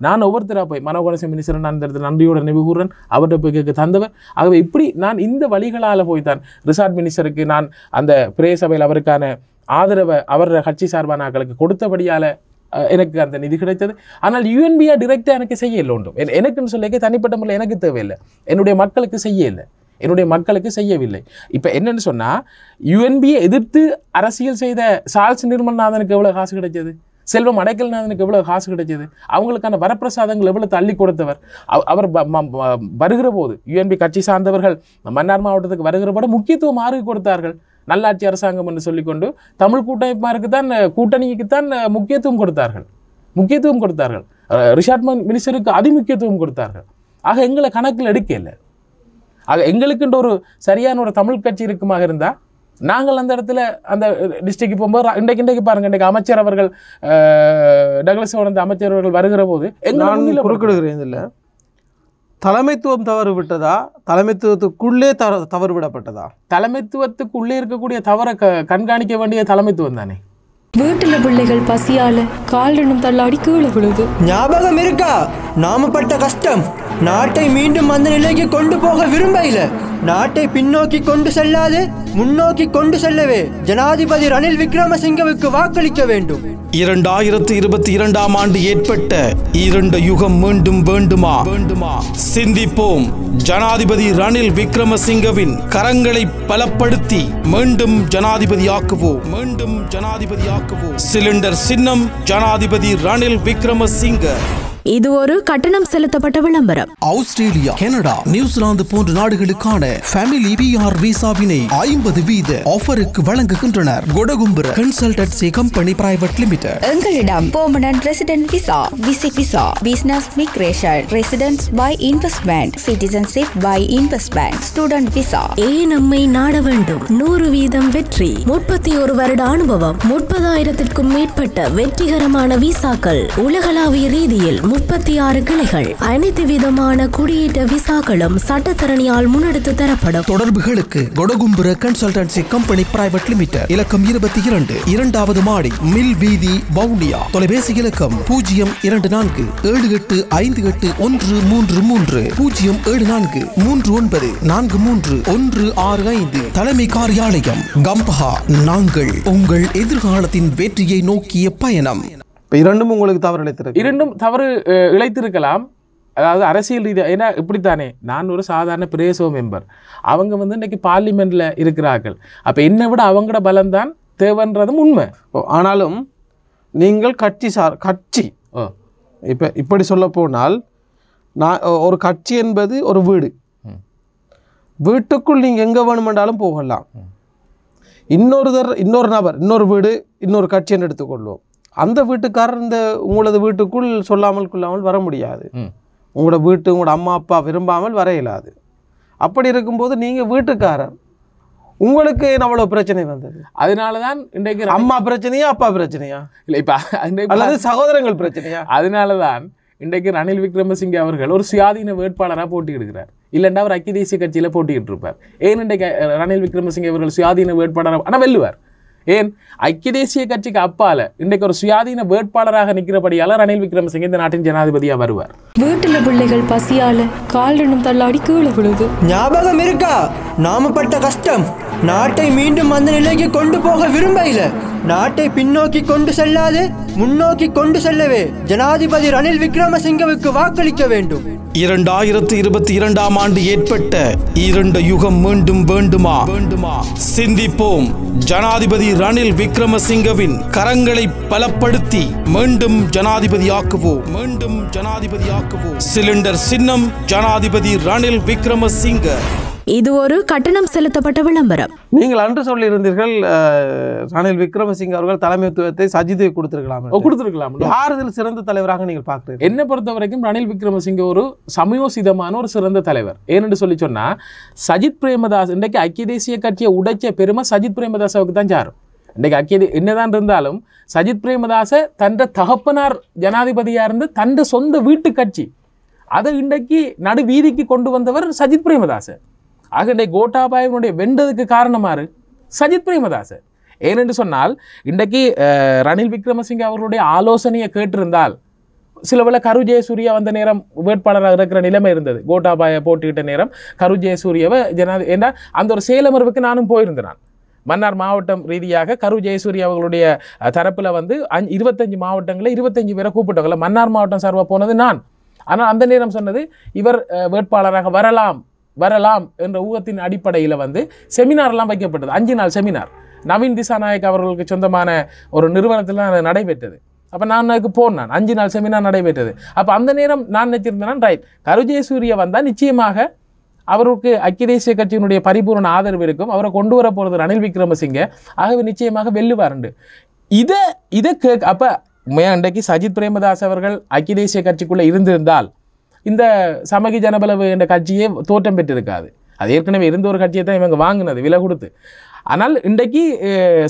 நான் ஒவ்வொருத்தராக போய் மனோகரச மினிஸ்டர் நான் இந்த இடத்துல நன்றியோட நினைவுகூறன், அவர்கிட்ட போய் கேட்க தந்தவர். ஆகவே இப்படி நான் இந்த வழிகளால் போய்த்தான் ரிசார்ட் மினிஸ்டருக்கு நான் அந்த பிரே சபையில் அவருக்கான ஆதரவை அவர் கட்சி சார்பான ஆக்களுக்கு கொடுத்தபடியால் எனக்கு அந்த நிதி கிடைத்தது. ஆனால் யுஎன்பியா டிரெக்டாக எனக்கு செய்ய இல்லை ஒன்றும். எனக்குன்னு சொல்லிக்க தனிப்பட்ட முறையில் எனக்கு தேவையில்லை, என்னுடைய மக்களுக்கு செய்ய இல்லை, என்னுடைய மக்களுக்கு செய்யவில்லை. இப்போ என்னன்னு சொன்னால், யுஎன்பியை எதிர்த்து அரசியல் செய்த சார்ல்ஸ் நிர்மல்நாதனுக்கு எவ்வளோ காசு கிடைச்சது, செல்வம் அடைக்கல்நாதனுக்கு எவ்வளோ காசு கிடைச்சது, அவங்களுக்கான வரப்பிரசாதங்கள் எவ்வளோ தள்ளி கொடுத்தவர். அவர் வருகிற போது யுஎன்பி கட்சி சார்ந்தவர்கள் மன்னார் மாவட்டத்துக்கு வருகிற போது முக்கியத்துவம் மாறி கொடுத்தார்கள். நல்லாட்சி அரசாங்கம் என்று சொல்லிக்கொண்டு தமிழ் கூட்டணிக்குத்தான் முக்கியத்துவம் கொடுத்தார்கள். ரிஷாட் மினிஸ்டருக்கு அதிமுக்கியத்துவம் கொடுத்தார்கள். ஆக எங்களை கணக்கில் எடுக்கல. ஆக எங்களுக்குன்ற ஒரு சரியான ஒரு தமிழ் கட்சி இருக்குமாக இருந்தால் நாங்கள் அந்த இடத்துல அந்த டிஸ்ட்ரிக்ட் போகும்போது இன்றைக்கு பாருங்க, இன்றைக்கு அமைச்சர் அவர்கள் டக்ளஸ் அமைச்சர் அவர்கள் வருகிற போது எங்களை குறுக்கிடுகிறேன். இல்லை, தலைமைத்துவம் தவறு விட்டதா, தலைமைத்துவத்துக்குள்ளே தவறு விடப்பட்டதா? தலைமைத்துவத்துக்குள்ளே இருக்கக்கூடிய தவறை கண்காணிக்க வேண்டிய தலைமைத்துவம் தானே. வீட்டுல பிள்ளைகள் பசியால காலனும் தள்ளாடி கீழே விழுது. ஞாபகம் இருக்கா நாம பட்ட கஷ்டம்? நாட்டை மீண்டும் அந்த நிலைக்கு கொண்டு போக விரும்பல. நாட்டை பின்னோக்கி கொண்டு செல்லாது முன்னோக்கி கொண்டு செல்லவே ஜனாதிபதி ரணில் விக்ரமசிங்கவுக்கு வாக்களிக்க வேண்டும். 2022ஆம் ஆண்டு ஏற்பட்ட இரண்டு யுகம் மீண்டும் வேண்டுமா? சிந்திப்போம். ஜனாதிபதி ரணில் விக்ரமசிங்கவின் கரங்களை பலப்படுத்தி மீண்டும் ஜனாதிபதியாக்குவோம். சிலிண்டர் சின்னம் ஜனாதிபதி ரணில் விக்ரமசிங்க. இது ஒரு கட்டணம் செலுத்தப்பட்ட விளம்பரம். ஆஸ்திரேலியா, கனடா, நியூசிலாந்து போன்ற நாடுகளுக்கான ஃபேமிலி பிஆர் விசாவினை 50% ஆஃபருக்கு வழங்குகின்றனர். Kodagumpura consultancy company private limited. எங்களிடம் permanent resident visa, visit visa, business migration, residence by investment, citizenship by investment, student visa. நம்மை நாட வேண்டும். 100% வெற்றி, 31 வருட அனுபவம், 30,000க்கும் மேற்பட்ட வெற்றிகரமான விசாக்கள், உலகளாவிய ரீதியில் 36 கிளைகள், அனைத்து விதமான குடியேற்ற விசாக்களும் சட்டத்தரணியால் முன்னெடுத்து தரப்படும். தொடர்புகளுக்கு Kodagumbura consultancy company private limited, இலக்கம் 22, 2வது மாடி, மில் வீதி, வவுனியா. தொலைபேசி இலக்கம் 074585133, 07439434165. தலைமை காரியாலயம் கம்பஹா. நாங்கள் உங்கள் எதிர்காலத்தின் வெற்றியை நோக்கிய பயணம். இரண்டும் உங்களுக்கு தவறு இழைத்திருக்கு. இரண்டும் தவறு இழைத்திருக்கலாம். அதாவது அரசியல் ரீதியாக, ஏன்னா இப்படித்தானே, நான் ஒரு சாதாரண பிரேசோ மெம்பர், அவங்க இன்றைக்கி பார்லிமெண்ட்டில் இருக்கிறார்கள். அப்போ என்னை விட அவங்களோட பலம்தான் தேவைன்றதும் உண்மை. ஆனாலும் நீங்கள் கட்சி இப்போ இப்படி சொல்ல போனால், ஒரு கட்சி என்பது ஒரு வீட்டுக்குள் நீங்கள் எங்கே வேணுமென்றாலும் போகலாம். இன்னொரு நபர், இன்னொரு வீடு, இன்னொரு கட்சின்னு எடுத்துக்கொள்வோம். அந்த வீட்டுக்காரர் உங்களது வீட்டுக்குள் சொல்லாமல் கொள்ளாமல் வர முடியாது. உங்களோட உங்களோட அம்மா அப்பா விரும்பாமல் வர இயலாது. அப்படி இருக்கும்போது நீங்கள் வீட்டுக்காரர், உங்களுக்கு அவ்வளோ பிரச்சனை வந்தது. அதனால தான் இன்றைக்கு அம்மா பிரச்சனையா, அப்பா பிரச்சனையா, இல்லை இப்போ அல்லது சகோதரங்கள் பிரச்சனையா? அதனால தான் இன்றைக்கு ரணில் விக்ரமசிங்கே அவர்கள் ஒரு சுயாதீன வேட்பாளராக போட்டியிடுகிறார். இல்லைன்னா அவர் ஐக்கிய தேசிய கட்சியில் போட்டியிட்டு இருப்பார். ஏன் இன்றைக்கு ரணில் விக்ரமசிங்கே அவர்கள் சுயாதீன வேட்பாளராக, ஆனால் வெல்லுவார். ஏன் ஐக்கிய தேசிய கட்சிக்கு அப்பால இன்றைக்கு ஒரு சுயாதீன வேட்பாளராக நிற்கிறபடியால ரணில் விக்ரமசிங்கே இந்த நாட்டின் ஜனாதிபதியா வருவார். வீட்டுல பிள்ளைகள் பசியால காலனும் தள்ளாடி கீழே விழுது. ஞாபகம் இருக்கா நாம பட்ட கஷ்டம்? நாட்டை மீண்டும் அந்த நிலைக்கு கொண்டு போக விரும்பல. நாட்டை பின்னோக்கி கொண்டு செல்லாது முன்னோக்கி கொண்டு செல்லவே ஜனாதிபதி ரணில் விக்ரமசிங்கவுக்கு வாக்களிக்க வேண்டும். 2022ஆம் ஆண்டு ஏற்பட்ட இரண்டு யுகம் மீண்டும் வேண்டுமா? சிந்திப்போம். ஜனாதிபதி ரணில் விக்ரமசிங்கவின் கரங்களை பலப்படுத்தி மீண்டும் ஜனாதிபதியாக்குவோம். சிலிண்டர் சின்னம் ஜனாதிபதி ரணில் விக்ரமசிங்க. இது ஒரு கட்டணம் செலுத்தப்பட்ட விளம்பரம். நீங்கள் அன்று சொல்லியிருந்தீர்கள் ரணில் விக்ரமசிங்க அவர்கள் தலைமைத்துவத்தை சஜிதை கொடுத்திருக்கலாம். யார் இதில் சிறந்த தலைவராக நீங்கள் பார்க்கிறீர்கள்? என்னை பொறுத்த வரைக்கும் ரணில் விக்ரமசிங்கே ஒரு சமயோசிதமான ஒரு சிறந்த தலைவர். ஏனென்று சொல்லி சொன்னால், சஜித் பிரேமதாஸ் இன்றைக்கு ஐக்கிய தேசிய கட்சியை உடைச்ச பெருமை சஜித் பிரேமதாசாவுக்கு தான் சாரும். இன்றைக்கு என்னதான் இருந்தாலும் சஜித் பிரேமதாச தன்ற தகப்பனார் ஜனாதிபதியாக இருந்து தன்ற சொந்த வீட்டு கட்சி அதை இன்றைக்கு நடு வீதிக்கு கொண்டு வந்தவர் சஜித் பிரேமதாச. ஆக இன்றைக்கு கோட்டாபாயனுடைய வென்றதுக்கு காரணமாறு சஜித் பிரேமதாச. ஏனென்று சொன்னால், இன்றைக்கு ரணில் விக்ரமசிங்கே அவர்களுடைய ஆலோசனையை கேட்டிருந்தால் சில வேளை கரு ஜெயசூர்யா வந்த நேரம் வேட்பாளராக இருக்கிற நிலைமை இருந்தது. கோட்டாபாய போட்டியிட்ட நேரம் கரு ஜெயசூர்யாவை ஏன்னா அந்த ஒரு செயலமர்வுக்கு நானும் போயிருந்தேன். மன்னார் மாவட்டம் ரீதியாக கரு ஜெயசூர்யா அவர்களுடைய தரப்பில் வந்து 25 மாவட்டங்களில் 25 பேரை கூப்பிட்டாங்கல்ல. மன்னார் மாவட்டம் சார்பாக போனது நான். ஆனால் அந்த நேரம் சொன்னது இவர் வேட்பாளராக வரலாம் என்ற ஊகத்தின் அடிப்படையில் வந்து செமினார்லாம் வைக்கப்பட்டது. 5 நாள் செமினார் நவீன் திசாநாயக் அவர்களுக்கு சொந்தமான ஒரு நிறுவனத்தில் நடைபெற்றது. அப்போ நான் அதுக்கு போனேன். 5 நாள் செமினார் நடைபெற்றது. அப்போ அந்த நேரம் நான் நினைச்சிருந்தேன், ரைட், கரு ஜெயசூர்யா வந்தால் நிச்சயமாக அவருக்கு ஐக்கிய தேசிய கட்சியினுடைய பரிபூர்ண ஆதரவு இருக்கும், அவரை கொண்டு வர போகிறது ரணில் விக்ரமசிங்கே, ஆகவே நிச்சயமாக வெல்லுவாருண்டு. இதை அப்போ இன்றைக்கு சஜித் பிரேமதாஸ் அவர்கள் ஐக்கிய தேசிய கட்சிக்குள்ளே இருந்திருந்தால் இந்த சமகி ஜனபலவு என்ற கட்சியே தோற்றம் பெற்றிருக்காது. அது ஏற்கனவே இருந்த ஒரு கட்சியை தான் இவங்க வாங்கினது விலை கொடுத்து. ஆனால் இன்றைக்கு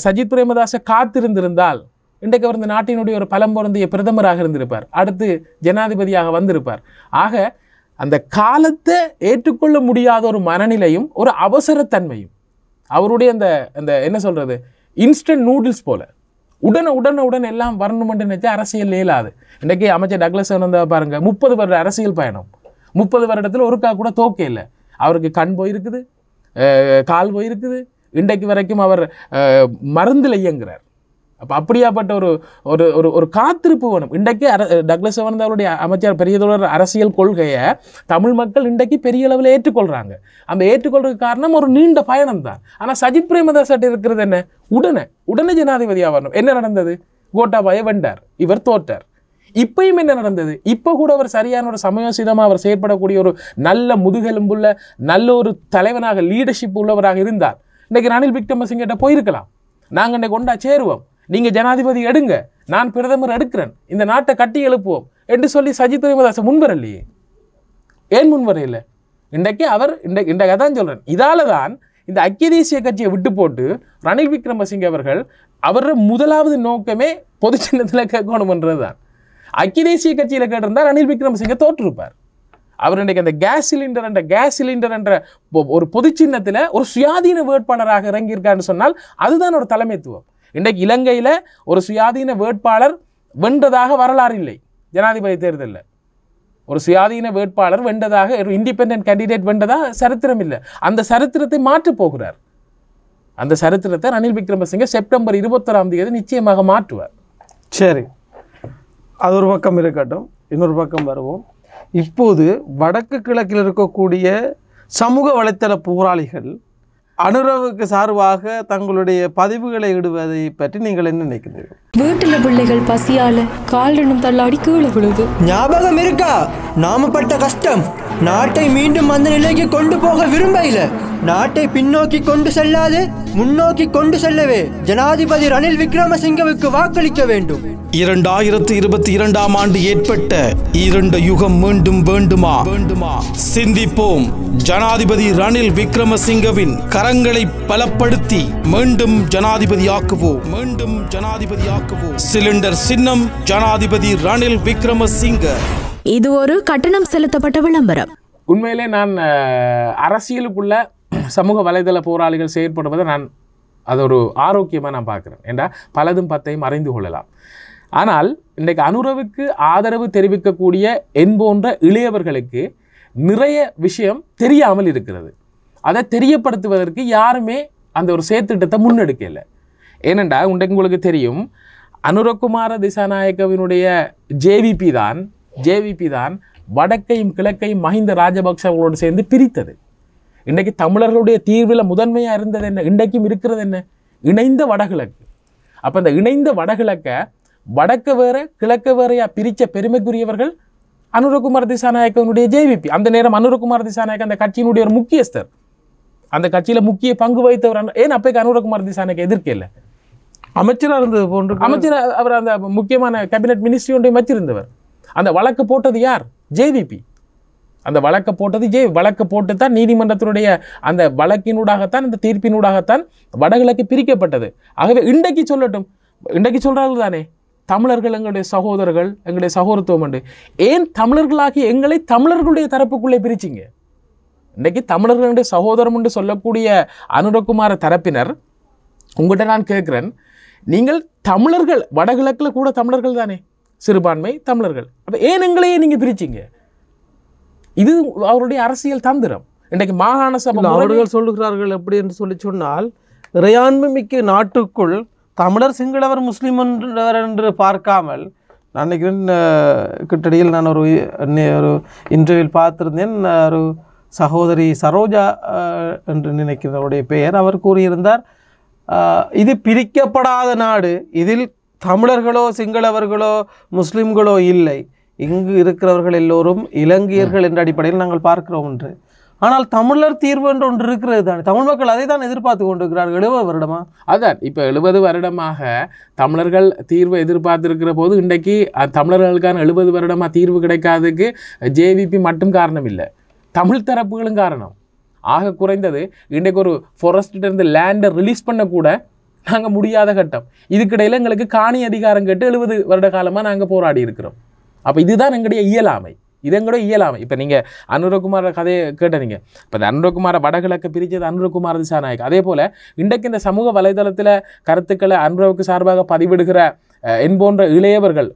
சஜித் பிரேமதாஸை காத்திருந்திருந்தால் இன்றைக்கு அவர் இந்த நாட்டினுடைய ஒரு பலம் பொருந்திய பிரதமராக இருந்திருப்பார், அடுத்து ஜனாதிபதியாக வந்திருப்பார். ஆக அந்த காலத்தை ஏற்றுக்கொள்ள முடியாத ஒரு மனநிலையும் ஒரு அவசரத்தன்மையும் அவருடைய அந்த என்ன சொல்கிறது இன்ஸ்டன்ட் நூடுல்ஸ் போல உடனே எல்லாம் வரணுமென்று நினைச்சா அரசியல் இயலாது. இன்றைக்கி அமைச்சர் டக்ளஸ் வந்தா பாருங்க, 30 வருட அரசியல் பயணம், 30 வருடத்தில் ஒருக்கா கூட தோக்கே இல்லை. அவருக்கு கண் போயிருக்குது, கால் போயிருக்குது, இன்றைக்கு வரைக்கும் அவர் மருந்தில் இயங்குகிறார். அப்போ அப்படியாப்பட்ட ஒரு காத்திருப்பு வேணும். இன்றைக்கு டக்ளஸ் அவருடைய அமைச்சர் பெரியதொரு அரசியல் கொள்கையை தமிழ் மக்கள் இன்றைக்கு பெரிய அளவில் ஏற்றுக்கொள்கிறாங்க. அந்த ஏற்றுக்கொள்றதுக்கு காரணம் ஒரு நீண்ட பயணம் தான். ஆனால் சஜித் பிரேமதாஸ் இருக்கிறது என்ன, உடனே ஜனாதிபதியாக வரணும். என்ன நடந்தது? கோட்டாபாய வென்றார், இவர் தோற்றார். இப்பயும் என்ன நடந்தது? இப்போ கூட அவர் சரியான ஒரு சமயோசிதமாக அவர் செயற்படக்கூடிய ஒரு நல்ல முதுகெலும்புள்ள நல்ல ஒரு தலைவனாக லீடர்ஷிப் உள்ளவராக இருந்தால் இன்றைக்கு ரணில் விக்ரமசிங்கிட்ட போயிருக்கலாம். நாங்கள் இன்றைக்கு கொண்டா சேருவோம், நீங்கள் ஜனாதிபதி எடுங்க, நான் பிரதமர் எடுக்கிறேன், இந்த நாட்டை கட்டி எழுப்புவோம் என்று சொல்லி சஜித் பிரேமதாசை முன்வரலையே. ஏன் முன்வரையில்லை? இன்றைக்கு அவர் இன்றைக்கு தான் சொல்கிறேன். இதால தான் இந்த ஐக்கிய தேசிய கட்சியை விட்டு போட்டு ரணில் விக்ரமசிங்கே அவரோட முதலாவது நோக்கமே பொது சின்னத்தில் கேட்கணும்ன்றது தான். ஐக்கிய தேசிய கட்சியில் கேட்டிருந்தால் ரணில் விக்ரமசிங்கே தோற்றிருப்பார். அவர் இன்றைக்கு அந்த கேஸ் சிலிண்டர் என்ற ஒரு பொது சின்னத்தில் ஒரு சுயாதீன வேட்பாளராக இறங்கியிருக்காருன்னு சொன்னால் அதுதான் ஒரு தலைமைத்துவம். இன்றைக்கு இலங்கையில் ஒரு சுயாதீன வேட்பாளர் வென்றதாக வரலாறு இல்லை. ஜனாதிபதி தேர்தலில் ஒரு சுயாதீன வேட்பாளர் வென்றதாக, ஒரு இண்டிபெண்டன்ட் கேண்டிடேட் வென்றதாக சரித்திரம் இல்லை. அந்த சரித்திரத்தை மாற்றப் போகிறார். அந்த சரித்திரத்தை ரணில் விக்ரமசிங்கே செப்டம்பர் 21ஆம் தேதி நிச்சயமாக மாற்றுவார். சரி, அது ஒரு பக்கம் இருக்கட்டும். இன்னொரு பக்கம் வருவோம். இப்போது வடக்கு கிழக்கில் இருக்கக்கூடிய சமூக வலைத்தள போராளிகள் அனுரவுக்கு சார்பாக தங்களுடைய பதிவுகளை இடுவதை பற்றி நீங்கள் என்ன நினைக்கிறீர்கள்? வீட்டுல பிள்ளைகள் பசியால காலனும் தள்ளாடி கீழே விழுது. ஞாபகம் இருக்கா நாம பட்ட கஷ்டம்? நாட்டை மீண்டும் அந்த நிலைக்கு கொண்டு போக விரும்பல. நாட்டை பின்னோக்கி கொண்டு செல்லாது முன்னோக்கி கொண்டு செல்லவே ஜனாதிபதி ரணில் விக்ரமசிங்கவுக்கு வாக்களிக்க வேண்டும். 2022ஆம் ஆண்டு ஏற்பட்ட இரண்டு யுகம் மீண்டும் வேண்டுமா? சிந்திப்போம். ஜனாதிபதி ரணில் விக்ரமசிங்கவின் கரங்களை பலப்படுத்தி மீண்டும் ஜனாதிபதியாக்குவோம். சிலிண்டர் சின்னம் ஜனாதிபதி ரணில் விக்ரமசிங்க. இது ஒரு கட்டணம் செலுத்தப்பட்ட விளம்பரம். உண்மையிலே நான் அரசியலுக்குள்ள சமூக வலைதள போராளிகள் செயற்படுவதை அது ஒரு ஆரோக்கியமாக நான் பார்க்குறேன். ஏண்டா பலதும் பத்தையும் அறிந்து கொள்ளலாம். ஆனால் இன்றைக்கு அனுரவுக்கு ஆதரவு தெரிவிக்கக்கூடிய போன்ற இளையவர்களுக்கு நிறைய விஷயம் தெரியாமல் இருக்கிறது. அதை தெரியப்படுத்துவதற்கு யாருமே அந்த ஒரு செயற்திட்டத்தை முன்னெடுக்கலை. ஏனெண்டா உங்களுக்கு தெரியும், அனுரகுமார திசாநாயக்கவினுடைய ஜேவிபி தான் வடக்கையும் கிழக்கையும் மஹிந்த ராஜபக்ஷ அவர்களோடு சேர்ந்து பிரித்தது. இன்றைக்கு தமிழர்களுடைய தீர்வில் முதன்மையாக இருந்தது என்ன, இன்றைக்கும் இருக்கிறது என்ன? இணைந்த வடகிழக்கு. அப்போ இந்த இணைந்த வடகிழக்கை வடக்க வேற கிழக்க வேறையா பிரித்த பெருமைக்குரியவர்கள் அனுரகுமார திசாநாயக்கனுடைய ஜேவிபி. அந்த நேரம் அனுரகுமார திசாநாயக்க அந்த கட்சியினுடைய ஒரு முக்கியஸ்தர், அந்த கட்சியில் முக்கிய பங்கு வகித்தவர். ஏன் அப்போக்கு அனுரகுமார திசாநாயக்க எதிர்க்கல? அமைச்சராக இருந்தது போன்று அமைச்சர் அவர் அந்த முக்கியமான கேபினட் மினிஸ்ட்ரி ஒன்றை வச்சிருந்தவர். அந்த வழக்கு போட்டது யார்? ஜேவிபி. அந்த வழக்கை போட்டது வழக்கு போட்டு தான் நீதிமன்றத்தினுடைய அந்த வழக்கினூடாகத்தான் அந்த தீர்ப்பினூடாகத்தான் வடகிழக்கு பிரிக்கப்பட்டது. ஆகவே இன்றைக்கு சொல்லட்டும், இன்றைக்கு சொல்கிறார்கள் தானே தமிழர்கள் எங்களுடைய சகோதரர்கள், எங்களுடைய சகோதரத்துவம் உண்டு. ஏன் தமிழர்களாகி எங்களை தமிழர்களுடைய தரப்புக்குள்ளே பிரிச்சிங்க? இன்றைக்கு தமிழர்களுடைய சகோதரம் என்று சொல்லக்கூடிய அனுரகுமார தரப்பினர் உங்கள்கிட்ட நான் கேட்குறேன், நீங்கள் தமிழர்கள் வடகிழக்கில் கூட தமிழர்கள் தானே, சிறுபான்மை தமிழர்கள். அப்போ ஏன் எங்களையே நீங்கள் பிரிச்சிங்க? இது அவருடைய அரசியல் தந்திரம். இன்றைக்கு மாகாண சபை அவர்கள் சொல்லுகிறார்கள் எப்படி என்று சொன்னால், இறையாண்மை மிக்க நாட்டுக்குள் தமிழர் சிங்களவர் முஸ்லீம் என்று பார்க்காமல், நான் நினைக்கிறேன் கிட்டடியில் நான் ஒரு இன்டர்வியூவில் பார்த்திருந்தேன், ஒரு சகோதரி சரோஜா என்று நினைக்கிறவருடைய பெயர், அவர் கூறியிருந்தார், இது பிரிக்கப்படாத நாடு, இதில் தமிழர்களோ சிங்களவர்களோ முஸ்லீம்களோ இல்லை, இங்கு இருக்கிறவர்கள் எல்லோரும் இலங்கையர்கள் என்ற அடிப்படையில் நாங்கள் பார்க்கிறோம் என்று. ஆனால் தமிழர் தீர்வு என்று ஒன்று இருக்கிறது தானே, தமிழ் மக்கள் அதை தான் எதிர்பார்த்து கொண்டிருக்கிறார்கள் 70 வருடமா. அதான் இப்போ 70 வருடமாக தமிழர்கள் தீர்வை எதிர்பார்த்திருக்கிற போது இன்றைக்கு தமிழர்களுக்கான 70 வருடமாக தீர்வு கிடைக்காததுக்கு ஜேவிபி மட்டும் காரணம் இல்லை, தமிழ் தரப்புகளும் காரணம். ஆக குறைந்தது இன்றைக்கு ஒரு ஃபாரஸ்ட்டிருந்து லேண்டை ரிலீஸ் பண்ணக்கூட நாங்கள் முடியாத கட்டம். இதுக்கிடையில் எங்களுக்கு காணி அதிகாரம் கேட்டு 70 வருட காலமாக நாங்கள் போராடி இருக்கிறோம். அப்போ இதுதான் எங்களுடைய இயலாமை, இது எங்களுடைய இயலாமை. இப்போ நீங்கள் அனுரகுமார கதையை கேட்டீங்க. இப்போ இந்த அனுரகுமார வடகிழக்கு பிரித்தது அனுரகுமார திசாநாயக். அதே போல் இன்றைக்கு இந்த சமூக வலைதளத்தில் கருத்துக்களை அனுரவுக்கு சார்பாக பதிவிடுகிற என் போன்ற இளையவர்கள்,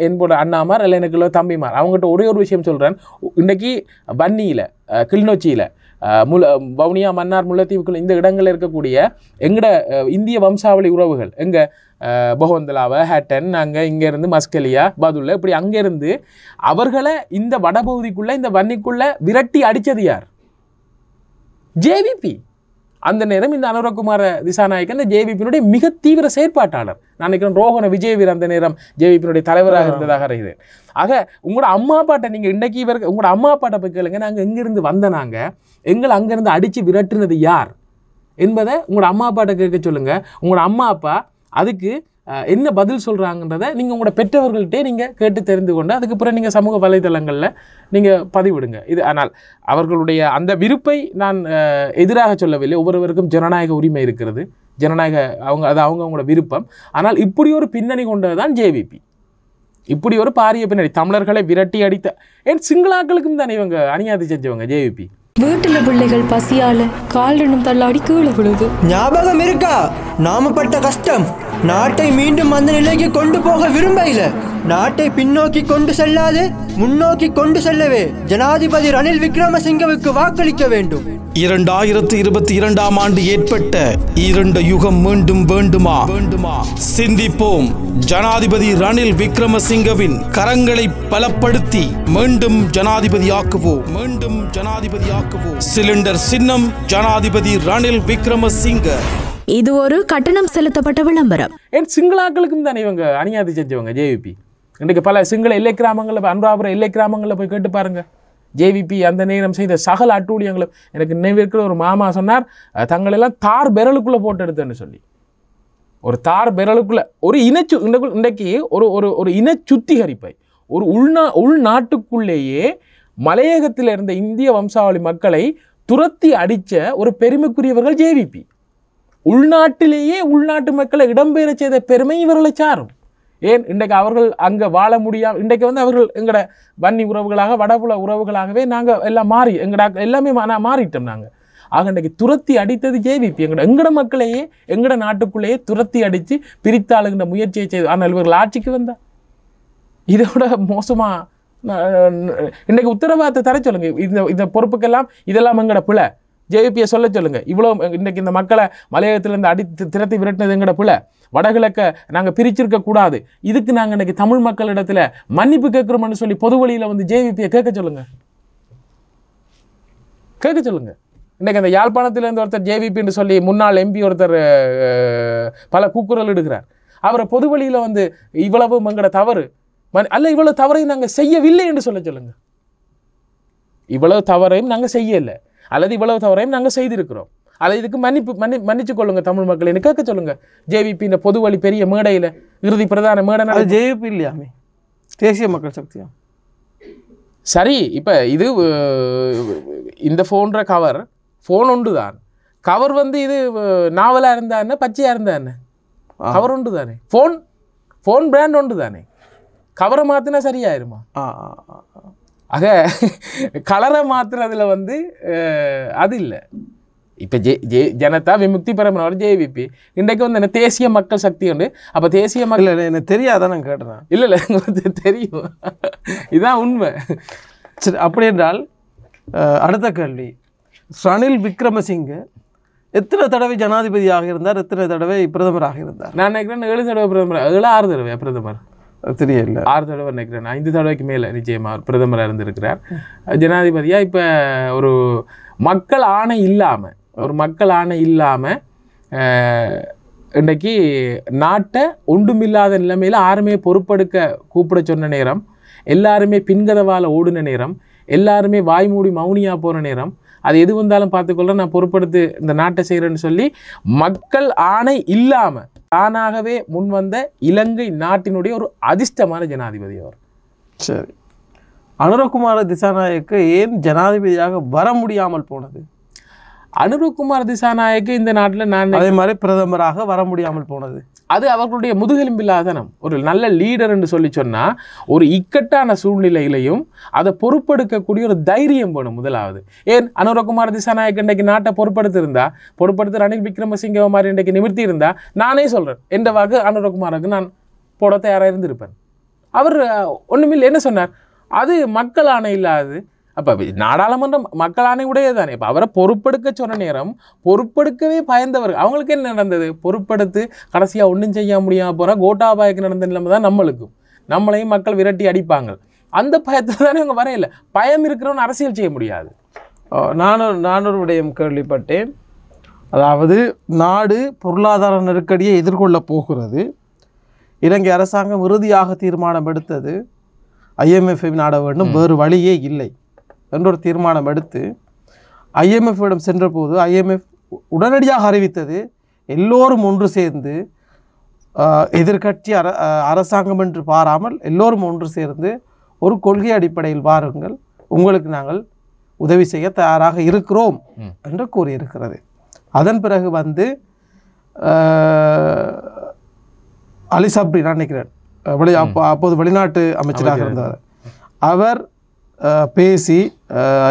என் போன்ற அண்ணாமார் இல்லை எனக்கு தம்பிமார், அவங்ககிட்ட ஒரே ஒரு விஷயம் சொல்கிறேன். இன்றைக்கி வன்னியில், கிளிநொச்சியில், வவுனியா, மன்னார், முல்லைத்தீவுக்குள் இந்த இடங்களில் இருக்கக்கூடிய எங்கட இந்திய வம்சாவளி உறவுகள், எங்கள் பகவந்தலாவை, ஹேட்டன், அங்கே இங்கேருந்து மஸ்கலியா, பதுல்ல, இப்படி அங்கேருந்து அவர்களை இந்த வடபகுதிக்குள்ளே, இந்த வன்னிக்குள்ளே விரட்டி அடித்தது யார்? ஜேவிபி. அந்த நேரம் இந்த அனுரகுமார திசாநாயக்கன் இந்த ஜேவிபியினுடைய மிக தீவிர செயற்பாட்டாளர். நான் நினைக்கிறேன் ரோஹண விஜயவீர் அந்த நேரம் ஜேவிபியினுடைய தலைவராக இருந்ததாக அறிகிறேன். ஆக உங்களோட அம்மா அப்பாட்டை நீங்கள் இன்றைக்கி உங்களோட அம்மா அப்பாட்டை போய் கேளுங்க, நாங்கள் எங்கேருந்து வந்த, நாங்கள் எங்களை அங்கேருந்து அடித்து விரட்டுனது யார் என்பதை உங்களோட அம்மா அப்பாட்ட கேட்க சொல்லுங்கள். உங்களோட அம்மா அப்பா அதுக்கு என்ன பதில் சொல்கிறாங்கன்றதை நீங்கள் உங்களோட பெற்றவர்கள்ட்டே நீங்கள் கேட்டு தெரிந்து கொண்டு அதுக்கப்புறம் நீங்கள் சமூக வலைதளங்களில் நீங்கள் பதிவிடுங்க. இது ஆனால் அவர்களுடைய அந்த விருப்பை நான் எதிராக சொல்லவில்லை. ஒவ்வொருவருக்கும் ஜனநாயக உரிமை இருக்கிறது, ஜனநாயக அது அவங்களோட விருப்பம். ஆனால் இப்படி ஒரு பின்னணி கொண்டது தான் ஜேவிபி. இப்படி ஒரு பாரிய பின்னணி, தமிழர்களை விரட்டி அடித்த ஏன் சிங்களாக்களுக்கும் தானே இவங்க அநியாயத்தை செஞ்சவங்க ஜேவிபி. வீட்டுல பிள்ளைகள் பசியால கால்டனும் தள்ளாடி கீழே விழுது. ஞாபகம் இருக்கா நாம பட்ட கஷ்டம்? நாட்டை மீண்டும் அந்த நிலைக்கு கொண்டு போக விரும்பல. நாட்டை பின்னோக்கி கொண்டு செல்லாது முன்னோக்கி கொண்டு செல்லவே ஜனாதிபதி ரணில் விக்ரமசிங்கவுக்கு வாக்களிக்க வேண்டும். 2022ஆம் ஆண்டு ஏற்பட்ட இரண்டு யுகம் மீண்டும் வேண்டுமா? சிந்திப்போம். ஜனாதிபதி ரணில் விக்ரமசிங்கவின் கரங்களை பலப்படுத்தி மீண்டும் ஜனாதிபதியாக்குவோம். சிலிண்டர் சின்னம் ஜனாதிபதி ரணில் விக்ரமசிங்க. இது ஒரு கட்டணம் செலுத்தப்பட்ட விளம்பரம். ஏன் சிங்களாக்களுக்கும் தானே இவங்க அநியாயத்தை செஞ்சவங்க ஜேவிபி. இன்றைக்கு பல சிங்கள எல்லை கிராமங்களில், அனுராபுரம் எல்லை கிராமங்களில் போய் கேட்டு பாருங்கள். ஜேவிபி அந்த நேரம் செய்த சகல அட்டூழியங்களும் எனக்கு நினைவிருக்கிற ஒரு மாமா சொன்னார், தங்களெல்லாம் தார் பெரலுக்குள்ளே போட்டு எடுத்தேன்னு சொல்லி. ஒரு தார் பெரலுக்குள்ளே ஒரு இன்றைக்கு ஒரு ஒரு இன சுத்திகரிப்பை ஒரு உள்நாட்டுக்குள்ளேயே மலையகத்தில் இருந்த இந்திய வம்சாவளி மக்களை துரத்தி அடித்த ஒரு பெருமைக்குரியவர்கள் ஜேவிபி. உள்நாட்டிலேயே உள்நாட்டு மக்களை இடம்பெயர செய்த பெருமை இவர்களை சாரும். ஏன் இன்றைக்கு அவர்கள் அங்கே வாழ முடியாமல் இன்றைக்கு அவர்கள் எங்களோட வன்னி உறவுகளாக, வடபுல உறவுகளாகவே நாங்கள் எல்லாம் மாறி எல்லாமே மாறிட்டோம் நாங்கள். ஆக இன்றைக்கு துரத்தி அடித்தது ஜேவிபி. எங்களோட மக்களையே எங்களோட நாட்டுக்குள்ளேயே துரத்தி அடித்து பிரித்தாளுகின்ற முயற்சியை செய்து. ஆனால் இவர்கள் ஆட்சிக்கு வந்தா இதோட மோசமாக இன்றைக்கு உத்தரவாதத்தை தர சொல்லுங்க. இந்த பொறுப்புக்கெல்லாம் இதெல்லாம் எங்களோட பிள்ளை, ஜேவிபியை சொல்ல சொல்லுங்கள். இவ்வளோ இன்றைக்கு இந்த மக்களை மலையகத்திலேருந்து திரட்டி விரட்டினது எங்களோட பிள்ளை, வடகிழக்க நாங்கள் பிரிச்சிருக்கக்கூடாது, இதுக்கு நாங்கள் இன்றைக்கி தமிழ் மக்களிடத்தில் மன்னிப்பு கேட்குறோம்னு சொல்லி பொது வழியில் ஜேவிபியை கேட்க சொல்லுங்கள். இன்றைக்கி அந்த யாழ்ப்பாணத்திலேருந்து ஒருத்தர் ஜேவிபின்னு சொல்லி முன்னாள் எம்பி ஒருத்தர் பல கூக்குரல் இடுகிறார். அவரை பொது வழியில் இவ்வளவு எங்களோட தவறு அல்ல, இவ்வளவு தவறையும் நாங்கள் செய்யவில்லை என்று சொல்ல சொல்லுங்கள். இவ்வளவு தவறையும் நாங்கள் செய்யலை, அல்லது இவ்வளவு தவறையும் நாங்கள் செய்திருக்கிறோம், அல்லது இதுக்கு மன்னிச்சு கொள்ளுங்க தமிழ் மக்கள் என்று கேட்க சொல்லுங்க. ஜேவிபி இந்த பொது வழி பெரிய மேடையில் இறுதி பிரதான மேடை ஜேவிபி இல்லையாமே, தேசிய மக்கள் சக்தியா? சரி, இப்போ இது இந்த ஃபோன்ற ஃபோன் ஒன்று தான். கவர் இது நாவலாக இருந்தா என்ன, பச்சையாக இருந்தா என்ன, கவர் ஒன்று தானே. ஃபோன் பிராண்ட் ஒன்று தானே. கவரை மாற்றினா சரியாயிருமா? ஆக கலரை மாற்றுறதுல அது இல்லை. இப்போ ஜனதா விமுக்தி பெரமுனவர் ஜேவிபி இன்றைக்கு வந்து என்ன தேசிய மக்கள் சக்தி உண்டு. அப்போ தேசிய மக்கள் இல்லை எனக்கு தெரியாதான் நான் கேட்டுறேன். இல்லை தெரியும், இதுதான் உண்மை. சரி, அப்படி என்றால் அடுத்த கேள்வி, ரணில் விக்ரமசிங்கே எத்தனை தடவை ஜனாதிபதியாக இருந்தார், எத்தனை தடவை பிரதமராக இருந்தார்? நான் நினைக்கிறேன் 7 தடவை பிரதமர், 6 தடவை பிரதமர் தெரியல, 6 தடவை நினைக்கிறேன், 5 தடவைக்கு மேலே நிச்சயமாக பிரதமராக இருந்திருக்கிறார். ஜனாதிபதியாக இப்போ ஒரு மக்கள் ஆணை இல்லாமல் இன்றைக்கு நாட்டை ஒன்றுமில்லாத நிலைமையில் யாருமே பொறுப்பெடுக்க கூப்பிட சொன்ன நேரம், எல்லாருமே பின்கதவால் ஓடின நேரம், எல்லாருமே வாய்மூடி மௌனியாக போகிற நேரம், அது எது வந்தாலும் பார்த்துக்கொள்ள நான் பொறுப்படுத்து இந்த நாட்டை செய்கிறேன்னு சொல்லி மக்கள் ஆணை இல்லாமல் தானாகவே முன்வந்த இலங்கை நாட்டினுடைய ஒரு அதிர்ஷ்டமான ஜனாதிபதி அவர். சரி, அனுரகுமார திசாநாயக்கு ஏன் ஜனாதிபதியாக வர முடியாமல் போனது? அனுரகுமார் திசாநாயக்கு இந்த நாட்டில் நான் அதே மாதிரி பிரதமராக வர முடியாமல் போனது, அது அவர்களுடைய முதுகெலும்பில்லாதனம். ஒரு நல்ல லீடர் என்று சொல்லி சொன்னால் ஒரு இக்கட்டான சூழ்நிலையிலையும் அதை பொறுப்பெடுக்கக்கூடிய ஒரு தைரியம் வேணும் முதலாவது. ஏன் அனுரகுமார் திசாநாயக் இன்றைக்கு நாட்டை பொறுப்படுத்து ரணில் விக்ரமசிங்க மாதிரி இன்றைக்கு நிமிர்த்தி இருந்தால், நானே சொல்கிறேன் எந்த வாக்கு அனுரகுமாருக்கு நான் போட தயாராக இருந்திருப்பேன். அவர் ஒன்றுமில்லை, என்ன சொன்னார், அது மக்கள் ஆணை இல்லாது. அப்போ நாடாளுமன்றம் மக்கள் ஆணை உடையது தானே. இப்போ அவரை பொறுப்பெடுக்க சொன்ன நேரம் பொறுப்பெடுக்கவே பயந்தவர். அவங்களுக்கு என்ன நடந்தது, பொறுப்பெடுத்து கடைசியாக ஒன்றும் செய்ய முடியாமல் போனால் கோட்டாபாய்க்கு நடந்த நிலைமை தான் நம்மளையும் மக்கள் விரட்டி அடிப்பாங்க. அந்த பயத்தில் தானே அவங்க வரையில. பயம் இருக்கிறவன் அரசியல் செய்ய முடியாது. நானொரு விடயம் கேள்விப்பட்டேன். அதாவது நாடு பொருளாதார நெருக்கடியை எதிர்கொள்ள போகிறது. இலங்கை அரசாங்கம் இறுதியாக தீர்மானம் எடுத்தது IMF நாட வேண்டும், வேறு வழியே இல்லை என்றொரு தீர்மானம் எடுத்து IMF-இடம் சென்றபோது IMF உடனடியாக அறிவித்தது, எல்லோரும் ஒன்று சேர்ந்து எதிர்கட்சி அரசாங்கம் என்று பாராமல் எல்லோரும் ஒன்று சேர்ந்து ஒரு கொள்கை அடிப்படையில் வாருங்கள், உங்களுக்கு நாங்கள் உதவி செய்ய தயாராக இருக்கிறோம் என்று கூறியிருக்கிறது. அதன் பிறகு வந்து அலி சப்ரி, நான் நினைக்கிறேன் அப்போது வெளிநாட்டு அமைச்சராக இருந்தார், அவர் பேசி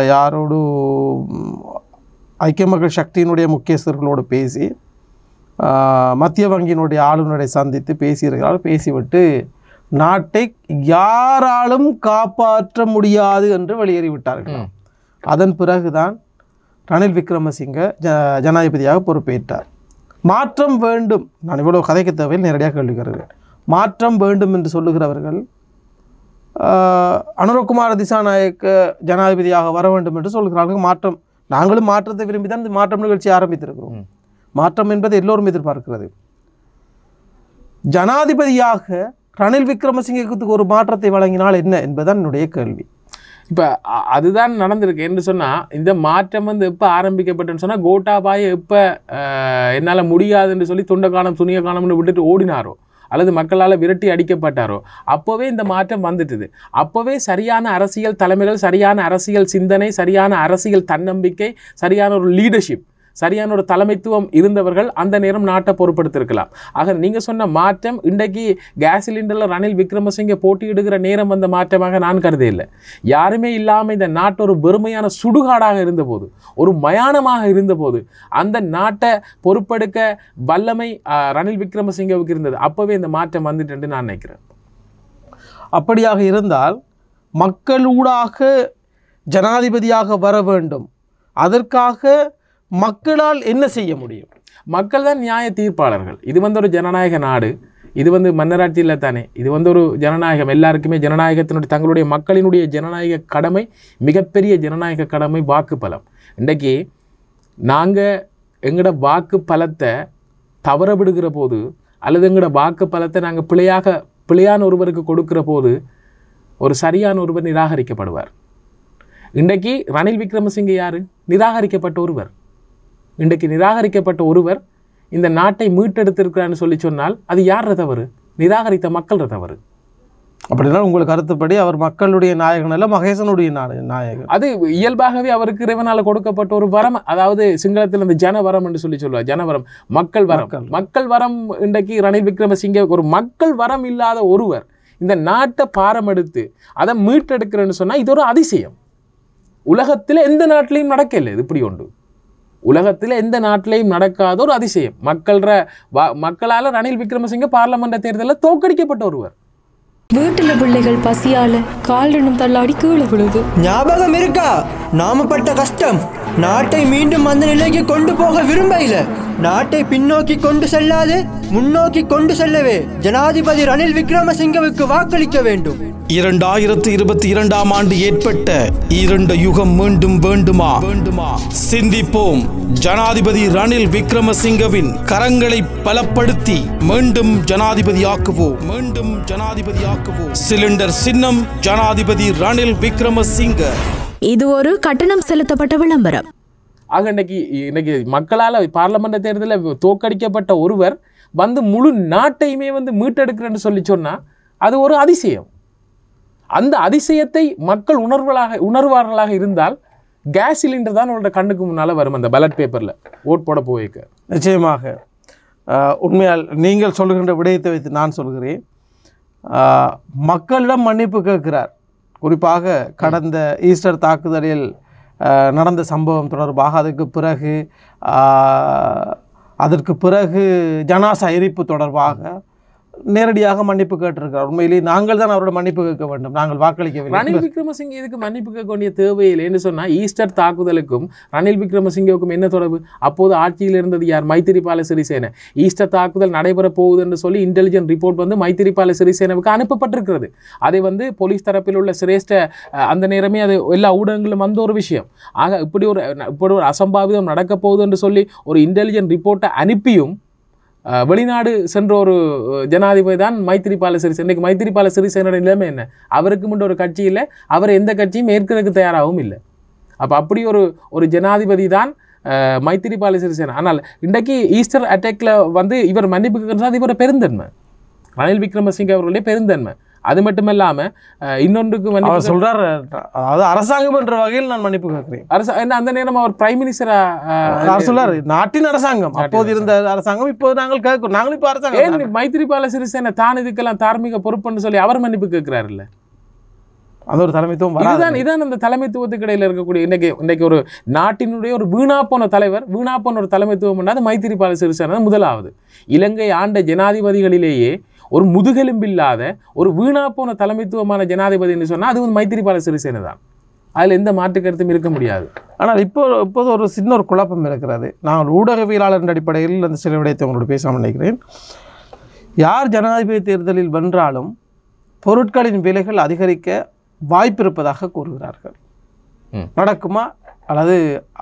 யாரோடு ஐக்கிய மக்கள் சக்தியினுடைய முக்கியஸ்தர்களோடு பேசி மத்திய வங்கியினுடைய ஆளுநரை சந்தித்து பேசியிருக்கிறார். பேசிவிட்டு நாட்டை யாராலும் காப்பாற்ற முடியாது என்று வெளியேறிவிட்டார்கள். அதன் பிறகுதான் ரணில் விக்ரமசிங்க ஜனாதிபதியாக பொறுப்பேற்றார். மாற்றம் வேண்டும், நான் இவ்வளோ கதைக்கு தேவையில் நேரடியாக கேள்விக்கிறேன், மாற்றம் வேண்டும் என்று சொல்லுகிறவர்கள் அனுரகுமார திசாநாயக்க ஜனாதிபதியாக வர வேண்டும் என்று சொல்கிறார்கள். மாற்றம், நாங்களும் மாற்றத்தை விரும்பி தான் இந்த மாற்றம் நிகழ்ச்சி ஆரம்பித்திருக்கிறோம். மாற்றம் என்பது எல்லோரும் எதிர்பார்க்கிறது. ஜனாதிபதியாக ரணில் விக்ரமசிங்கத்துக்கு ஒரு மாற்றத்தை வழங்கினால் என்ன என்பதுதான் என்னுடைய கேள்வி. இப்போ அதுதான் நடந்திருக்கு என்று சொன்னால், இந்த மாற்றம் வந்து எப்போ ஆரம்பிக்கப்பட்டுன்னு சொன்னால், கோட்டாபாயை எப்போ என்னால் முடியாதுன்னு சொல்லி துண்ட காலம் துணிய காலம்னு விட்டுட்டு ஓடினாரோ அல்லது மக்களால் விரட்டி அடிக்கப்பட்டாரோ அப்போவே இந்த மாற்றம் வந்துட்டுது. அப்போவே சரியான அரசியல் தலைமைகள், சரியான அரசியல் சிந்தனை, சரியான அரசியல் தன்னம்பிக்கை, சரியான ஒரு லீடர்ஷிப், சரியான ஒரு தலைமைத்துவம் இருந்தவர்கள் அந்த நேரம் நாட்டை பொறுப்படுத்திருக்கலாம். ஆக நீங்கள் சொன்ன மாற்றம் இன்றைக்கு கேஸ் சிலிண்டரில் ரணில் விக்ரமசிங்கே போட்டியிடுகிற நேரம் வந்த மாற்றமாக நான் கருதே இல்லை. யாருமே இல்லாமல் இந்த நாட்டு ஒரு வெறுமையான சுடுகாடாக இருந்தபோது, ஒரு மயானமாக இருந்தபோது அந்த நாட்டை பொறுப்பெடுக்க வல்லமை ரணில் விக்ரமசிங்கவுக்கு இருந்தது. அப்போவே இந்த மாற்றம் வந்துட்டு நான் நினைக்கிறேன். அப்படியாக இருந்தால் மக்களூடாக ஜனாதிபதியாக வர வேண்டும். அதற்காக மக்களால் என்ன செய்ய முடியும்? மக்கள் தான் நியாய தீர்ப்பாளர்கள். இது வந்து ஒரு ஜனநாயக நாடு, இது வந்து மன்னராட்சி இல்லை தானே, இது வந்து ஒரு ஜனநாயகம். எல்லாருக்குமே ஜனநாயகத்தினுடைய தங்களுடைய மக்களினுடைய ஜனநாயக கடமை, மிகப்பெரிய ஜனநாயக கடமை வாக்கு பலம். இன்றைக்கு நாங்கள் எங்களோட வாக்கு பலத்தை தவற விடுகிற போது அல்லது எங்களோட வாக்கு பலத்தை நாங்கள் பிழையான ஒருவருக்கு கொடுக்கிற போது ஒரு சரியான ஒருவர் நிராகரிக்கப்படுவார். இன்றைக்கு ரணில் விக்ரமசிங்கே யார்? நிராகரிக்கப்பட்ட ஒருவர். இன்றைக்கு நிராகரிக்கப்பட்ட ஒருவர் இந்த நாட்டை மீட்டெடுத்திருக்கிறான்னு சொல்லி சொன்னால் அது யார தவறு? நிராகரித்த மக்கள் தவறு. அப்படின்னா உங்களுக்கு கருத்துப்படி அவர் மக்களுடைய நாயகன் அல்ல, மகேசனுடைய நாயகன். அது இயல்பாகவே அவருக்கு இறைவனால் கொடுக்கப்பட்ட ஒரு வரம். அதாவது சிங்களத்தில் அந்த ஜனவரம் என்று சொல்லுவார். ஜனவரம், மக்கள் வரம். மக்கள் வரம் இன்றைக்கு ரணில் விக்ரமசிங்கே ஒரு மக்கள் வரம் இல்லாத ஒருவர் இந்த நாட்டை பாரம் எடுத்து அதை மீட்டெடுக்கிறேன்னு சொன்னால் இது ஒரு அதிசயம். உலகத்தில் எந்த நாட்டிலையும் நடக்கலை இது இப்படி உண்டு. உலகத்தில் எந்த நாட்டிலையும் நடக்காத ஒரு அதிசயம். மக்களால் ரணில் விக்ரமசிங்க பார்லமெண்ட் தேர்தலில் தோற்கடிக்கப்பட்ட ஒருவர். வீட்டுல பிள்ளைகள் பசியால கால் தள்ளாடி கீழே விழுது. ஞாபகம் இருக்கா நாம பட்ட கஷ்டம்? நாட்டை மீண்டும் அந்த நிலைக்கு கொண்டு போக விரும்பல. நாட்டை பின்னோக்கி கொண்டு செல்லாது முன்னோக்கி கொண்டு செல்லவே ஜனாதிபதி ரணில் விக்ரமசிங்கவுக்கு வாக்களிக்க வேண்டும். 2022 ஆண்டு ஏற்பட்ட இரண்டு யுகம் மீண்டும் வேண்டுமா? சிந்திப்போம். ஜனாதிபதி ரணில் விக்ரமசிங்கவின் கரங்களை பலப்படுத்தி மீண்டும் ஜனாதிபதியாக்குவோம். சிலிண்டர் சின்னம் ஜனாதிபதி ரணில் விக்ரமசிங்க. இது ஒரு கட்டணம் செலுத்தப்பட்ட விளம்பரம். ஆக இன்னைக்கு மக்களால் பார்லமெண்ட் தேர்தலில் தோற்கடிக்கப்பட்ட ஒருவர் வந்து முழு நாட்டையுமே வந்து மீட்டெடுக்கிறேன்னு சொல்லி சொன்னால் அது ஒரு அதிசயம். அந்த அதிசயத்தை மக்கள் உணர்வார்களாக இருந்தால் கேஸ் சிலிண்டர் தான் அவரோட கண்ணுக்கு முன்னால் வரும் அந்த பேலட் பேப்பரில் ஓட் போட போய்க்க. நிச்சயமாக உண்மையால் நீங்கள் சொல்கின்ற விடயத்தை வைத்து நான் சொல்கிறேன். மக்களிடம் மன்னிப்பு கேட்கிறார். குறிப்பாக கடந்த ஈஸ்டர் தாக்குதலில் நடந்த சம்பவம் தொடர்பாக அதற்கு பிறகு ஜனாசா எரிப்பு தொடர்பாக நேரடியாக மன்னிப்பு கேட்டிருக்கிறார். உண்மையிலேயே நாங்கள் தான் அவரோட மன்னிப்பு கேட்க வேண்டும், நாங்கள் வாக்களிக்கவில்லை. ரணில் விக்ரமசிங்கே இதுக்கு மன்னிப்பு கேட்க வேண்டிய தேவையில்லைன்னு சொன்னால் ஈஸ்டர் தாக்குதலுக்கும் ரணில் விக்ரமசிங்கவுக்கும் என்ன தொடர்பு? அப்போது ஆட்சியில் இருந்தது யார்? மைத்திரிபால சிறிசேன. ஈஸ்டர் தாக்குதல் நடைபெற போகுதுன்னு சொல்லி இன்டெலிஜென்ட் ரிப்போர்ட் வந்து மைத்திரிபால சிறிசேனவுக்கு அனுப்பப்பட்டிருக்கிறது. அதை வந்து போலீஸ் தரப்பில் உள்ள சிரேஷ்ட அந்த நேரமே அது எல்லா ஊடகங்களும் வந்த ஒரு விஷயம். ஆக இப்படி ஒரு அசம்பாவிதம் நடக்க போகுதுன்னு சொல்லி ஒரு இன்டெலிஜென்ட் ரிப்போர்ட்டை அனுப்பியும் வெளிநாடு சென்ற ஒரு ஜனாதிபதி தான் மைத்திரிபால சிறிசேன. இன்றைக்கு மைத்திரிபால சிறிசேனோட நிலைமை என்ன? அவருக்கு முன்ன ஒரு கட்சி இல்லை, அவர் எந்த கட்சியும் ஏற்கிறதுக்கு தயாராகவும் இல்லை. அப்போ அப்படி ஒரு ஜனாதிபதி தான் மைத்திரிபால சிறிசேன. ஆனால் இன்றைக்கு ஈஸ்டர் அட்டாக்ல வந்து இவர் மன்னிப்பு கேட்கறது அது இவரோட பெருந்தன்மை, ரணில் விக்ரமசிங்கே அவர்களுடைய பெருந்தன்மை. அது மட்டும் இல்லாமல் இன்னொன்றுக்கு சொல்றாரு, அதாவது அரசாங்கம் என்ற வகையில் நான் மன்னிப்பு கேட்கிறேன். அந்த நேரம் அவர் பிரைம் மினிஸ்டரா சொல்றாரு, நாட்டின் அரசாங்கம் அப்போது இருந்த அரசாங்கம் இப்போது நாங்கள் கேட்கிறோம், நாங்களும் இப்போ அரசாங்கம். மைத்திரிபால சிறிசேன தான் இதுக்கெல்லாம் தார்மீக பொறுப்புன்னு சொல்லி அவர் மன்னிப்பு கேட்கிறாரு இல்ல? அது ஒரு தலைமைத்துவம். இதான் அந்த தலைமைத்துவத்துக்கு இடையில இருக்கக்கூடிய இன்னைக்கு ஒரு நாட்டினுடைய ஒரு வீணா போன ஒரு தலைமைத்துவம் அது மைத்திரிபால சிறிசேன முதலாவது. இலங்கை ஆண்ட ஜனாதிபதிகளிலேயே ஒரு முதுகெலும்பில்லாத ஒரு வீணா போன தலைமைத்துவமான ஜனாதிபதி என்று சொன்னால் அது வந்து மைத்திரிபால சிறிசேன தான். அதில் எந்த மாற்று கருத்தும் இருக்க முடியாது. ஆனால் இப்போது ஒரு சின்ன ஒரு குழப்பம் இருக்கிறது. நான் ஊடகவியலாளர் அடிப்படையில் அந்த சில விடயத்தை உங்களோட பேசாமல் நினைக்கிறேன். யார் ஜனாதிபதி தேர்தலில் வென்றாலும் பொருட்களின் விலைகள் அதிகரிக்க வாய்ப்பு இருப்பதாக கூறுகிறார்கள். நடக்குமா அல்லது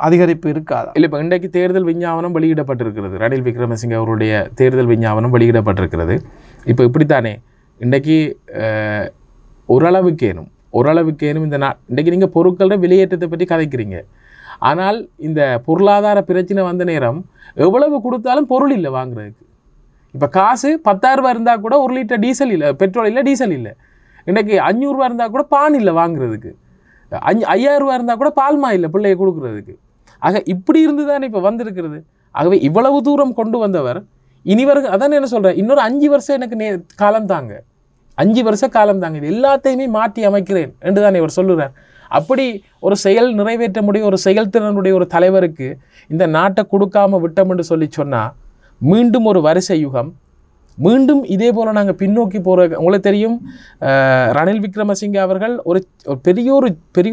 அதிகரிப்பு இருக்காதா? இல்லை, இப்போ இன்றைக்கு தேர்தல் விஞ்ஞாபனம் வெளியிடப்பட்டிருக்கிறது. ரணில் விக்ரமசிங்கே அவருடைய தேர்தல் விஞ்ஞாபனம் வெளியிடப்பட்டிருக்கிறது. இப்போ இப்படித்தானே இன்றைக்கு ஓரளவுக்கேனும் இந்த இன்றைக்கு நீங்கள் பொருட்களோட விலையேற்றத்தை பற்றி கதைக்கிறீங்க. ஆனால் இந்த பொருளாதார பிரச்சனை வந்த நேரம் எவ்வளவு கொடுத்தாலும் பொருள் இல்லை வாங்குறதுக்கு. இப்போ காசு 10,000 ரூபா இருந்தால் கூட 1 லிட்டர் டீசல் இல்லை, பெட்ரோல் இல்லை, டீசல் இல்லை. இன்றைக்கி 500 ரூபா இருந்தால் கூட பான் இல்லை வாங்குறதுக்கு. 5,000 ரூபா இருந்தால் கூட பால்மா இல்லை பிள்ளையை கொடுக்குறதுக்கு. ஆக இப்படி இருந்து தானே இப்போ வந்திருக்கிறது. ஆகவே இவ்வளவு தூரம் கொண்டு வந்தவர் இனிவருக்கு அதான் என்ன சொல்கிறேன், இன்னொரு 5 வருஷம் எனக்கு காலம் தாங்க, 5 வருஷ காலம் தாங்க, இது எல்லாத்தையுமே மாற்றி அமைக்கிறேன் என்று தான் இவர் சொல்லுறார். அப்படி ஒரு செயல் நிறைவேற்ற முடியும் ஒரு செயல்திறனுடைய ஒரு தலைவருக்கு இந்த நாட்டை கொடுக்காம விட்டோம் என்று சொல்லி சொன்னால் மீண்டும் ஒரு வரிசை யுகம், மீண்டும் இதே போல் நாங்கள் பின்னோக்கி போகிற. உங்களுக்கு தெரியும், ரணில் விக்ரமசிங்கே அவர்கள் ஒரு பெரிய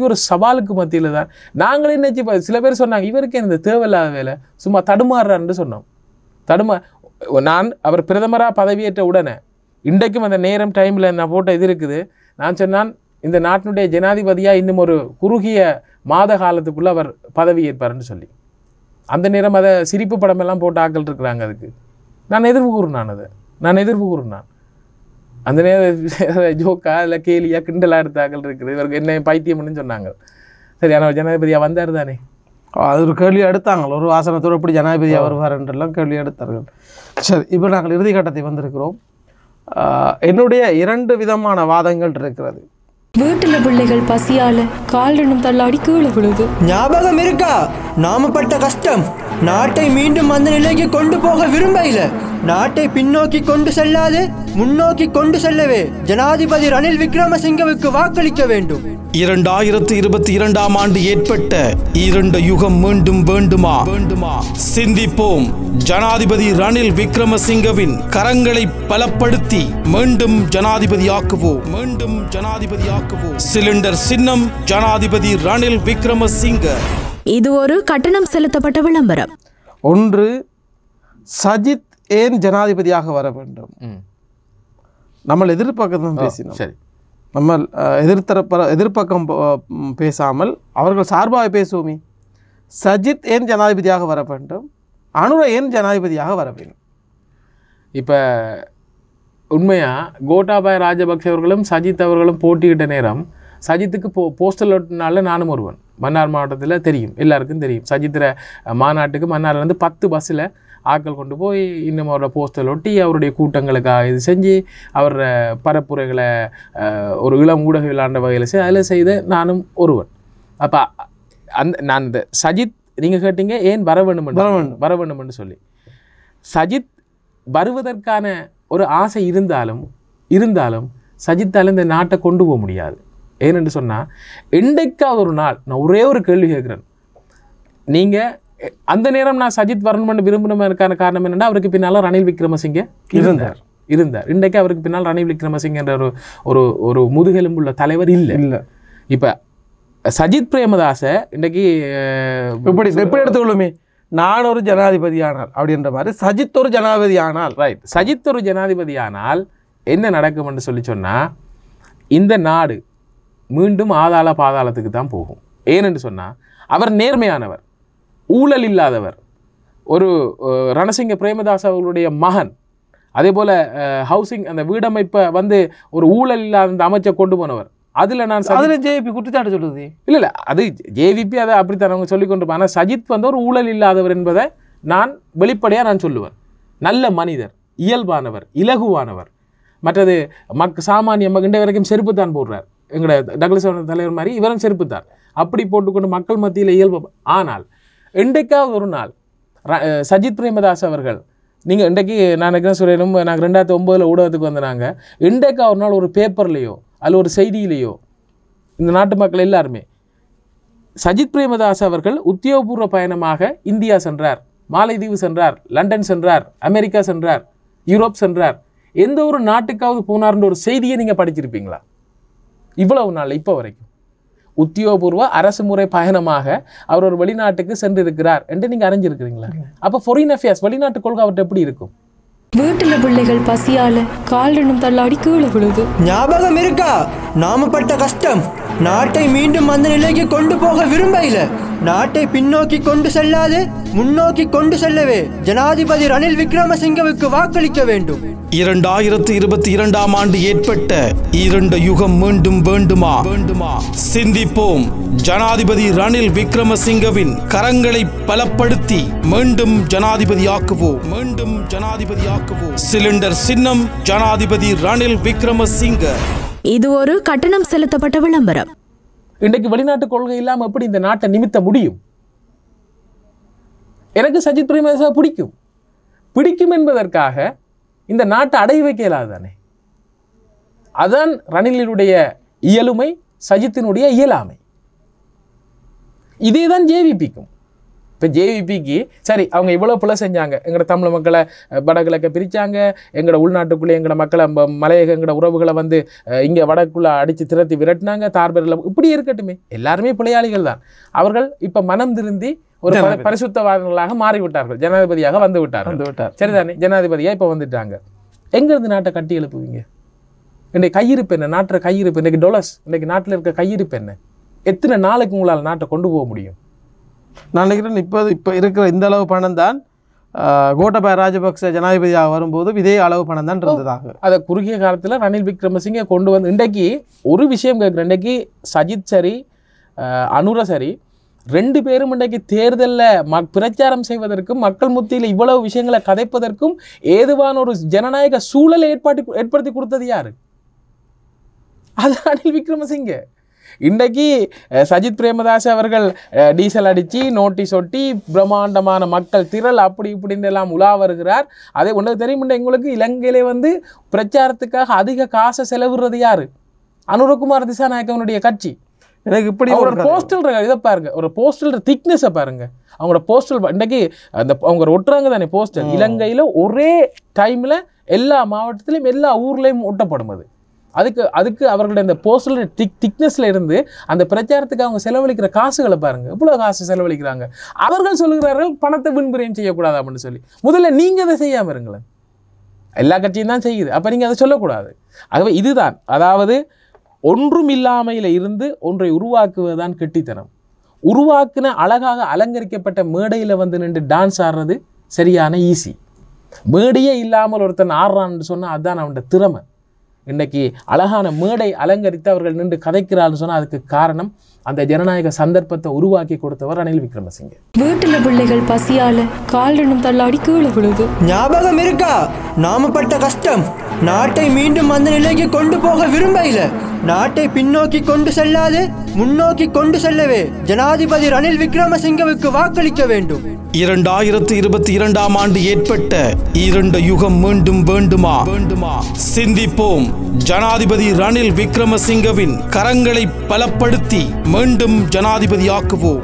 ஒரு சவாலுக்கு மத்தியில் தான் நாங்கள் என்னச்சு. சில பேர் சொன்னாங்க இவருக்கு இந்த தேவையில்லாத வேலை, சும்மா தடுமாறுறான்னு சொன்னோம். நான் அவர் பிரதமராக பதவியேற்ற உடனே இன்றைக்கும் அந்த நேரம் டைமில் நான் போட்ட இது இருக்குது. நான் சொன்னான் இந்த நாட்டினுடைய ஜனாதிபதியாக இன்னும் ஒரு குறுகிய மாத காலத்துக்குள்ளே அவர் பதவியேற்பார்ன்னு சொல்லி. அந்த நேரம் அதை சிரிப்பு படமெல்லாம் போட்டு ஆக்கள் இருக்கிறாங்க. அதுக்கு நான் எதிர்ப்பு கூறுனான். அந்த நேரம் ஜோக்கா இல்லை கேலியா கிண்டலாக எடுத்தாக்கள் இருக்குது. இவருக்கு என்ன பைத்தியம்னு சொன்னாங்க. சரி, ஆனால் ஜனாதிபதியாக வந்தார் தானே, அது ஒரு கேள்வி எடுத்தாங்க. ஒரு வாசனத்தோடு எப்படி ஜனாதிபதியாக வருவார் என்றெல்லாம் கேள்வி எடுத்தார்கள். சரி, இப்போ நாங்கள் இறுதி கட்டத்தை வந்திருக்கிறோம். என்னுடைய 2 விதமான வாதங்கள் இருக்கிறது. வீட்டுல பிள்ளைகள் பசியால கால் தள்ளாடி கீழே விழுது. ஞாபகம் இருக்கா நாம பட்ட கஷ்டம்? நாட்டை மீண்டும் அந்த நிலைக்கு கொண்டு போக விரும்பல. நாட்டை பின்னோக்கி கொண்டு செல்லாது முன்னோக்கி கொண்டு செல்லவே ஜனாதிபதி ரணில் விக்ரமசிங்கவுக்கு வாக்களிக்க வேண்டும். 2022 ஆண்டு ஏற்பட்ட இரண்டு யுகம் மீண்டும் வேண்டுமா? சிந்திப்போம். ஜனாதிபதி ரணில் விக்ரமசிங்கவின் கரங்களை பலப்படுத்தி மீண்டும் ஜனாதிபதியாக்குவோம். சிலிண்டர் சின்னம் ஜனாதிபதி ரணில் விக்ரமசிங்க. இது ஒரு கட்டணம் செலுத்தப்பட்ட விளம்பரம். ஒன்று, சஜித் ஏன் ஜனாதிபதியாக வர வேண்டும்? நம்ம எதிர்பக்கம் பேசினோம். சரி, நம்ம எதிர்பக்கம் பேசாமல் அவர்கள் சார்பாக பேசுவோமே. சஜித் ஏன் ஜனாதிபதியாக வர வேண்டும்? அனுர ஏன் ஜனாதிபதியாக வர வேண்டும்? இப்போ உண்மையாக கோட்டாபாய ராஜபக்ஷ அவர்களும் சஜித் அவர்களும் போட்டியிட்ட நேரம் சஜித்துக்கு போஸ்டல் ஓட்டுனால நானும் ஒருவன். மன்னார் மாவட்டத்தில் தெரியும், எல்லாருக்கும் தெரியும். சஜித்திர மாநாட்டுக்கு மன்னார்லேருந்து 10 பஸ்ஸில் ஆட்கள் கொண்டு போய் இன்னும் அவரோட போஸ்டல் ஒட்டி அவருடைய கூட்டங்களுக்காக இது செஞ்சு அவரோட பரப்புரைகளை ஒரு இளம் ஊடகவியலாண்ட வகையில் அதில் செய்த நானும் ஒருவன். அப்போ நான் இந்த சஜித் நீங்கள் கேட்டீங்க ஏன் வர வேண்டும் என்று சொல்லி. சஜித் வருவதற்கான ஒரு ஆசை இருந்தாலும் சஜித்தால் இந்த நாட்டை கொண்டு போக முடியாது. ஏனென்று சொன்னால் இன்றைக்காவது ஒரு நாள் நான் ஒரே ஒரு கேள்வி கேட்குறேன். நீங்கள் அந்த நேரம் நான் சஜித் வரணும்னு விரும்பினதுக்கான காரணம் என்னென்னா அவருக்கு பின்னால் ரணில் விக்ரமசிங்கே இருந்தார். இன்றைக்கு அவருக்கு பின்னால் ரணில் விக்ரமசிங்க என்ற ஒரு ஒரு முதுகெலும்புள்ள தலைவர் இல்லை. இப்போ சஜித் பிரேமதாச இன்றைக்கு எப்படி எடுத்துக்கொள்ளுமே, நான் ஒரு ஜனாதிபதி ஆனால் அப்படின்ற மாதிரி சஜித் ஒரு ஜனாதிபதி ஆனால், ரைட், சஜித் ஒரு ஜனாதிபதி ஆனால் என்ன நடக்கும் என்று சொன்னால் இந்த நாடு மீண்டும் ஆதாள பாதாளத்துக்கு தான் போகும். ஏனென்று சொன்னால் அவர் நேர்மையானவர், ஊழல் இல்லாதவர், ஒரு ரணசிங்க பிரேமதாஸ் அவர்களுடைய மகன். அதே போல் ஹவுசிங் அந்த வீடமைப்பை ஒரு ஊழல் இல்லாத அந்த அமைச்சை கொண்டு போனவர். அதில் ஜேவிபி குற்றச்சாட்டு சொல்லுது. இல்லை அது ஜேவிபி அதை அப்படித்தான் அவங்க சொல்லி கொண்டு. ஆனால் சஜித் ஒரு ஊழல் இல்லாதவர் என்பதை நான் வெளிப்படையாக நான் சொல்லுவேன். நல்ல மனிதர், இயல்பானவர், இலகுவானவர். மற்றது சாமானிய இன்றைய வரைக்கும் செருப்பு தான் போடுறார். எங்களோட டக்ளஸ் தலைவர் மாதிரி இவரும் செருப்பு தான். அப்படி போட்டுக்கொண்டு மக்கள் மத்தியில் இயல்பு. ஆனால் இன்றைக்காவது ஒரு நாள் சஜித் பிரேமதாஸ் அவர்கள், நீங்கள் இன்றைக்கு நான் என்ன சொல்கிறேன், நாங்கள் 2009 ஊடகத்துக்கு வந்தாங்க. இன்றைக்காவது ஒரு நாள் ஒரு பேப்பர்லேயோ அல்ல ஒரு செய்தியிலேயோ இந்த நாட்டு மக்கள் எல்லாருமே சஜித் பிரேமதாஸ் அவர்கள் உத்தியோகபூர்வ பயணமாக இந்தியா சென்றார், மாலைதீவு சென்றார், லண்டன் சென்றார், அமெரிக்கா சென்றார், யூரோப் சென்றார், எந்த ஒரு நாட்டுக்காவது போனார்ன்ற ஒரு செய்தியை நீங்கள் படிச்சிருப்பீங்களா? இவ்வளவு நாள் இப்போ வரைக்கும் உத்தியோகபூர்வ அரசு முறை பயணமாக அவர் ஒரு வெளிநாட்டுக்கு சென்றிருக்கிறார் என்று நீங்கள் அறிஞ்சிருக்கிறீங்களா? அப்போ ஃபாரின் அஃபேர்ஸ் வெளிநாட்டு கொள்கை அவர்கிட்ட எப்படி இருக்கும்? வீட்டுல பிள்ளைகள் பசியால காலனும் தள்ளாடி கீழே விழுது. ஞாபகம் இருக்கா நாம பட்ட கஷ்டம்? நாட்டை மீண்டும் அந்த நிலைக்கு கொண்டு போக விரும்பல. நாட்டை பின்னோக்கி கொண்டு செல்லாது முன்னோக்கி கொண்டு செல்லவே ஜனாதிபதி ரணில் விக்ரமசிங்கவுக்கு வாக்களிக்க வேண்டும். 2022 ஆண்டு ஏற்பட்ட இரண்டு யுகம் மீண்டும் வேண்டுமா? சிந்திப்போம். ஜனாதிபதி ரணில் விக்ரமசிங்கவின் கரங்களை பலப்படுத்தி மீண்டும் ஜனாதிபதியாக்குவோம். சிலிண்டர் சின்னம் ஜனாதிபதி ரணில் விக்ரமசிங்க. இது ஒரு கட்டணம் செலுத்தப்பட்ட விளம்பரம். இன்றைக்கு வெளிநாட்டு கொள்கை இல்லாமல் எப்படி இந்த நாட்டை நிமித்த முடியும்? எனக்கு சஜித் பிரேமதாச பிடிக்கும் என்பதற்காக இந்த நாட்டை அடை வைக்க இயலாது தானே. அதான் ரணிலினுடைய இயலுமை, சஜித்தினுடைய இயலாமை. இதே தான் ஜேவிபிக்கும். இப்போ ஜேவிபிக்கு சரி அவங்க இவ்வளோ பிள்ளை செஞ்சாங்க, எங்களோட தமிழ் மக்களை வடகிழக்க பிரித்தாங்க, எங்களோட உள்நாட்டுக்குள்ளே எங்களோட மக்களை மலையக எங்களோட உறவுகளை இங்கே வடக்குள்ளே அடித்து திரட்டி விரட்டினாங்க, தார்பரில் இப்படி இருக்கட்டுமே. எல்லாருமே பிள்ளையாளிகள் தான். அவர்கள் இப்போ மனம் திருந்தி ஒரு பரிசுத்தவாதங்களாக மாறிவிட்டார்கள், ஜனாதிபதியாக வந்து விட்டார். சரிதானே, ஜனாதிபதியாக இப்போ வந்துட்டாங்க. எங்கேருந்து நாட்டை கட்டி எழுப்புவீங்க? இன்றைக்கு கையிருப்பு என்ன? நாட்டில் கையிருப்பு இன்றைக்கு டொலர்ஸ். இன்றைக்கு நாட்டில் இருக்க கையிருப்பு என்ன? எத்தனை நாளைக்கு உங்களால் நாட்டை கொண்டு போக முடியும்? நான் நினைக்கிறேன் இப்போ இருக்கிற இந்த அளவு பணம் தான் கோட்டாபாய ராஜபக்ச ஜனாதிபதியாக வரும்போது இதே அளவு பணம் தான் இருந்ததாக. அதை குறுகிய காலத்தில் ரணில் விக்ரமசிங்கே கொண்டு வந்து இன்றைக்கு ஒரு விஷயம் கேட்குறேன். இன்றைக்கு சஜித் சரி அனுர சரி ரெண்டு பேரும் இன்றைக்கு தேர்தலில் பிரச்சாரம் செய்வதற்கும் மக்கள் மத்தியில் இவ்வளவு விஷயங்களை கதைப்பதற்கும் ஏதுவான ஒரு ஜனநாயக சூழலை ஏற்படுத்தி கொடுத்தது யாரு? அது ரணில் விக்ரமசிங்கே. இன்றைக்கு சஜித் பிரேமதாஸ் அவர்கள் டீசல் அடித்து நோட்டீஸ் ஒட்டி பிரம்மாண்டமான மக்கள் திரள் அப்படி இப்படின்னு எல்லாம் உலா வருகிறார். அதே ஒன்று தெரியும், எங்களுக்கு இலங்கையிலே வந்து பிரச்சாரத்துக்காக அதிக காசை செலவிடுறது யாரு? அனுரகுமார் திசாநாயக்கவனுடைய கட்சி. எனக்கு இப்படி ஒரு போஸ்டல் இதை பாருங்க, ஒரு போஸ்டல் திக்னஸை பாருங்க. அவங்களோட போஸ்டல் இன்றைக்கி அந்த அவங்க ஒட்டுறாங்க தானே போஸ்டல். இலங்கையில் ஒரே டைமில் எல்லா மாவட்டத்திலையும் எல்லா ஊர்லேயும் ஒட்டப்படும். அதுக்கு அவர்களுடைய அந்த போஸ்டல் திக்னஸில் இருந்து அந்த பிரச்சாரத்துக்கு அவங்க செலவழிக்கிற காசுகளை பாருங்கள், எவ்வளோ காசு செலவழிக்கிறாங்க. அவர்கள் சொல்லுகிறார்கள் பணத்தை விண்புரியம் செய்யக்கூடாது அப்படின்னு சொல்லி. முதல்ல நீங்கள் அதை செய்யாமல் இருங்களேன். எல்லா கட்சியும் தான் செய்யுது, அப்போ நீங்கள் அதை சொல்லக்கூடாது. ஆகவே இதுதான், அதாவது ஒன்றும் இல்லாமையில் இருந்து ஒன்றை உருவாக்குவதுதான் கெட்டித்தனம். உருவாக்குன அழகாக அலங்கரிக்கப்பட்ட மேடையில் வந்து நின்று டான்ஸ் ஆடுறது சரியான ஈஸி. மேடையே இல்லாமல் ஒருத்தன் ஆடுறான்னு சொன்னால் அதுதான் அவனோட திறமை. இன்றைக்கி அழகான மேடை அலங்கரித்து அவர்கள் நின்று கதைக்கிறான்னு சொன்னால் அதுக்கு காரணம் அந்த ஜனநாயக சந்தர்ப்பத்தை உருவாக்கி கொடுத்தவர் ரணில் விக்ரமசிங்க. வீட்டுல பிள்ளைகள் பசியால கால்டனும் தள்ளாடி கீழே விழுது. ஞாபகம் இருக்கா நாம பட்ட கஷ்டம்? நாட்டை மீண்டும் அந்த நிலைக்கு கொண்டு போக விரும்பல. நாட்டை பின்னோக்கி கொண்டு செல்லாது முன்னோக்கி கொண்டு செல்லவே ஜனாதிபதி ரணில் விக்ரமசிங்கவுக்கு வாக்களிக்க வேண்டும். 2022 ஆண்டு ஏற்பட்ட இரண்டு யுகம் மீண்டும் வேண்டுமா? சிந்திப்போம். ஜனாதிபதி ரணில் விக்ரமசிங்கவின் கரங்களை பலப்படுத்தி மீண்டும் ஜனாதிபதியாக்குவோம்.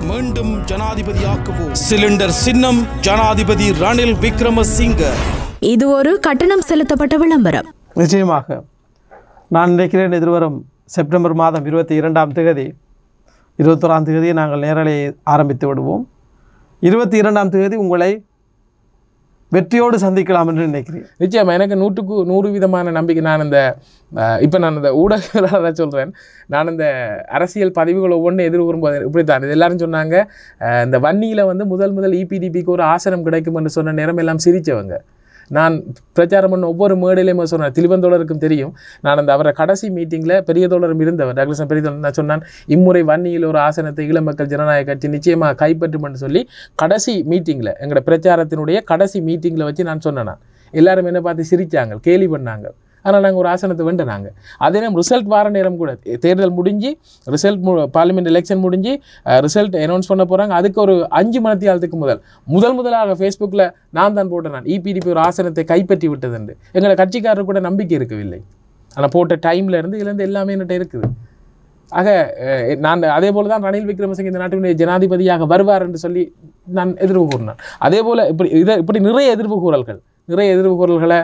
சிலிண்டர் சின்னம் ஜனாதிபதி ரணில் விக்ரமசிங்க. இது ஒரு கட்டணம் செலுத்தப்பட்ட விளம்பரம். நிச்சயமாக நான் நினைக்கிறேன் எதிர்வரும் செப்டம்பர் மாதம் 22ஆம் தேதி 21ஆம் தேதி நாங்கள் நேரலையை ஆரம்பித்து விடுவோம். 22ஆம் தேதி உங்களை வெற்றியோடு சந்திக்கலாம் என்று நினைக்கிறேன். நிச்சயமாக எனக்கு 100% நம்பிக்கை. நான் இப்போ நான் இந்த ஊடகங்களாக சொல்கிறேன், நான் இந்த அரசியல் பதிவுகள் ஒவ்வொன்றும் எதிர்கொள்ளும்போது இப்படி தான் இது எல்லாரும் சொன்னாங்க. இந்த வன்னியில் வந்து முதல் இபிடிபிக்கு ஒரு ஆசனம் கிடைக்கும் என்று சொன்ன நேரம் எல்லாம் சிரித்தவங்க. நான் பிரச்சாரம் பண்ண ஒவ்வொரு மேடையிலையுமே சொன்னேன். திலிவந்தோழருக்கும் தெரியும். நான் அந்த அவரை கடைசி மீட்டிங்கில் பெரிய தோழரும் இருந்தவர் டாக்டர் பெரிய தோழர் நான் சொன்னான், இம்முறை வன்னியில் ஒரு ஆசனத்தை ஈழ மக்கள் ஜனநாயக கட்சி நிச்சயமாக கைப்பற்றும்னு சொல்லி கடைசி மீட்டிங்கில் எங்களோட பிரச்சாரத்தினுடைய கடைசி மீட்டிங்கில் வச்சு நான் சொன்னேன். எல்லாரும் என்னை பார்த்து சிரித்தாங்க, கேலி பண்ணாங்க. ஆனால் நாங்கள் ஒரு ஆசனத்தை வேண்டினாங்க. அதே நேரம் ரிசல்ட் வார நேரம் கூட தேர்தல் முடிஞ்சு ரிசல்ட் பார்லிமெண்ட் எலெக்ஷன் முடிஞ்சு ரிசல்ட் அனௌன்ஸ் பண்ண போகிறாங்க. அதுக்கு ஒரு 5 மணித்தியாலத்துக்கு முதலாக ஃபேஸ்புக்கில் நான் தான் போட்டேன், இபிடிபி ஒரு ஆசனத்தை கைப்பற்றி விட்டதுண்டு. எங்களை கட்சிக்காரர் கூட நம்பிக்கை இருக்கவில்லை. ஆனால் போட்ட டைமில் இருந்து இதுலேருந்து எல்லாமே என்கிட்ட இருக்குது. ஆக நான் அதே போல் தான் ரணில் விக்ரமசிங்க இந்த நாட்டினுடைய ஜனாதிபதியாக வருவார் என்று சொல்லி நான் எதிர்ப்பு கூறினேன். அதே போல் இப்படி நிறைய எதிர்ப்பு கூறல்களை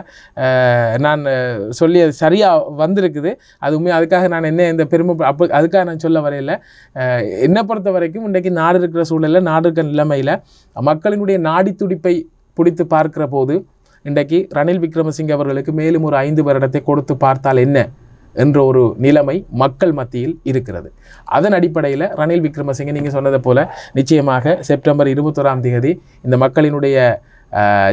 நான் சொல்லி அது சரியாக வந்திருக்குது. அது உண்மையாக அதுக்காக நான் இந்த பெருமை அதுக்காக நான் சொல்ல வரையில் என்னை பொறுத்த வரைக்கும் இன்றைக்கு நாடு இருக்கிற சூழலில், நாடு இருக்கிற நிலைமையில் மக்களினுடைய நாடி துடிப்பை பிடித்து பார்க்கிற போது இன்றைக்கு ரணில் விக்ரமசிங்க அவர்களுக்கு மேலும் ஒரு 5 வருடத்தை கொடுத்து பார்த்தால் என்ன என்ற ஒரு நிலைமை மக்கள் மத்தியில் இருக்கிறது. அதன் அடிப்படையில் ரணில் விக்ரமசிங்க நீங்கள் சொன்னதை போல நிச்சயமாக செப்டம்பர் 21ஆம் தேதி இந்த மக்களினுடைய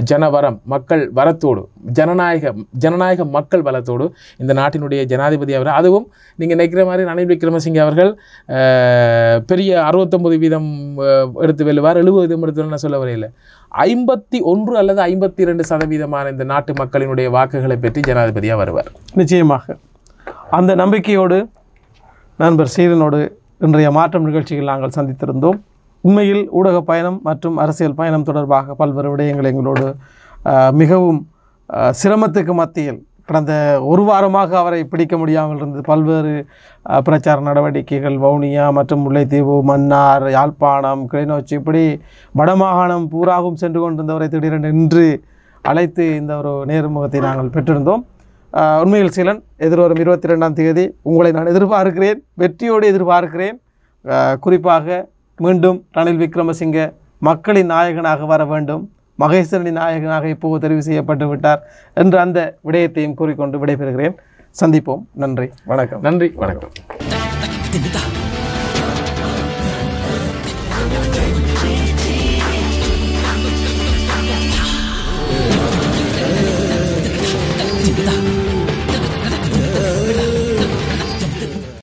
ஜனவரம் மக்கள் வரத்தோடு ஜனநாயக மக்கள் வளத்தோடு இந்த நாட்டினுடைய ஜனாதிபதி அவர், அதுவும் நீங்கள் நினைக்கிற மாதிரி ரணில் விக்ரமசிங்க அவர்கள் பெரிய 69% எடுத்து வெல்லுவார், 70% எடுத்து சொல்ல வரையில் 51 அல்லது 52% இந்த நாட்டு மக்களினுடைய வாக்குகளை பெற்று ஜனாதிபதியாக வருவார். நிச்சயமாக அந்த நம்பிக்கையோடு நண்பர் சீரனோடு இன்றைய மாற்றம் நிகழ்ச்சியில் நாங்கள் சந்தித்திருந்தோம். உண்மையில் ஊடக பயணம் மற்றும் அரசியல் பயணம் தொடர்பாக பல்வேறு விடயங்கள் எங்களோடு மிகவும் சிரமத்துக்கு மத்தியில் கடந்த ஒரு வாரமாக அவரை பிடிக்க முடியாமல் இருந்தது. பல்வேறு பிரச்சார நடவடிக்கைகள் வவுனியா மற்றும் முல்லைத்தீவு, மன்னார், யாழ்ப்பாணம், கிளிநொச்சி இப்படி வடமாகாணம் பூராகவும் சென்று கொண்டிருந்தவரை திடீரென்று இன்று அழைத்து இந்த ஒரு நேர்முகத்தை நாங்கள் பெற்றிருந்தோம். உண்மையில் சீலன் எதிர்வரும் 22ஆம் தேதி உங்களை நான் எதிர்பார்க்கிறேன், வெற்றியோடு எதிர்பார்க்கிறேன். குறிப்பாக மீண்டும் ரணில் விக்ரமசிங்க மக்களின் நாயகனாக வர வேண்டும், மகேஸ்வரனின் நாயகனாக இப்போது தெரிவு செய்யப்பட்டு விட்டார் என்ற அந்த விடயத்தையும் கூறிக்கொண்டு விடைபெறுகிறேன். சந்திப்போம். நன்றி, வணக்கம். நன்றி, வணக்கம்.